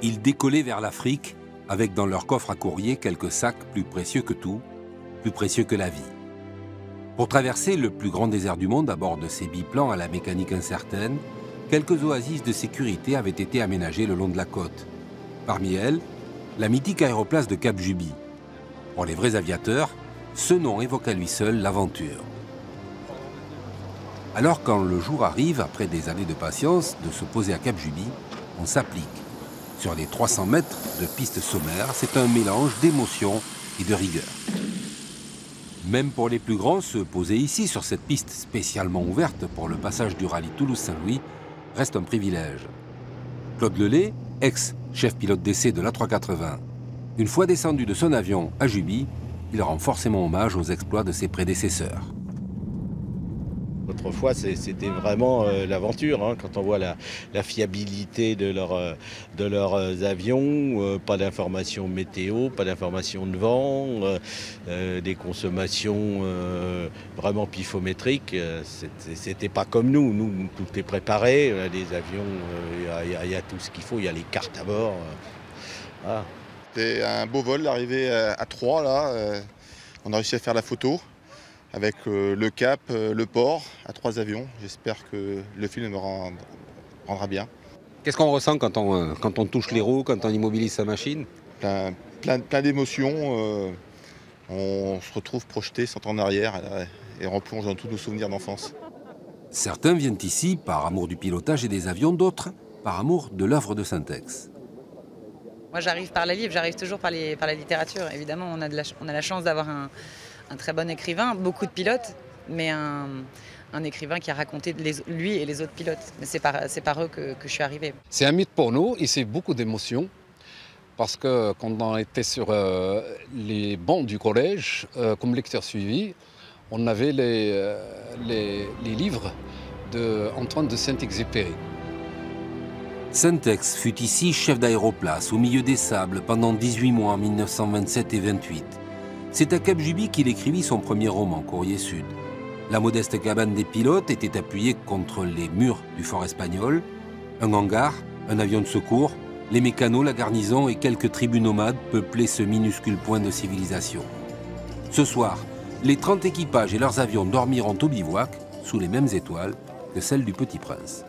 Ils décollaient vers l'Afrique avec dans leur coffre à courrier quelques sacs plus précieux que tout, plus précieux que la vie. Pour traverser le plus grand désert du monde à bord de ces biplans à la mécanique incertaine, quelques oasis de sécurité avaient été aménagées le long de la côte. Parmi elles, la mythique aéroplace de Cap Juby. Pour les vrais aviateurs, ce nom évoque à lui seul l'aventure. Alors quand le jour arrive, après des années de patience, de se poser à Cap Juby, on s'applique. Sur les 300 mètres de piste sommaire, c'est un mélange d'émotion et de rigueur. Même pour les plus grands, se poser ici, sur cette piste spécialement ouverte pour le passage du rallye Toulouse-Saint-Louis, reste un privilège. Claude Lelay, ex-chef pilote d'essai de l'A380, une fois descendu de son avion à Juby, il rend forcément hommage aux exploits de ses prédécesseurs. Autrefois, c'était vraiment l'aventure, hein, quand on voit la fiabilité de leurs avions, pas d'informations météo, pas d'informations de vent, des consommations vraiment pifométriques. C'était pas comme nous. Nous, tout est préparé, on a des avions, il y a tout ce qu'il faut, il y a les cartes à bord. Voilà. C'était un beau vol, l'arrivée à 3, là. On a réussi à faire la photo avec le cap, le port, à 3 avions. J'espère que le film me rendra bien. Qu'est-ce qu'on ressent quand on touche les roues, quand on immobilise sa machine? Plein d'émotions. On se retrouve projeté 100 ans en arrière et on replonge dans tous nos souvenirs d'enfance. Certains viennent ici par amour du pilotage et des avions, d'autres par amour de l'œuvre de Syntex. Moi, j'arrive par les livres, j'arrive toujours par la littérature. Évidemment, on a la chance d'avoir un très bon écrivain, beaucoup de pilotes, mais un écrivain qui a raconté lui et les autres pilotes. Mais c'est par eux que je suis arrivée. C'est un mythe pour nous et c'est beaucoup d'émotions. Parce que quand on était sur les bancs du collège, comme lecteur suivi, on avait les livres d'Antoine de Saint-Exupéry. Syntex fut ici chef d'aéroplace, au milieu des sables, pendant 18 mois en 1927 et 28. C'est à Cap Juby qu'il écrivit son premier roman, Courrier Sud. La modeste cabane des pilotes était appuyée contre les murs du fort espagnol. Un hangar, un avion de secours, les mécanos, la garnison et quelques tribus nomades peuplaient ce minuscule point de civilisation. Ce soir, les 30 équipages et leurs avions dormiront au bivouac, sous les mêmes étoiles que celles du Petit Prince.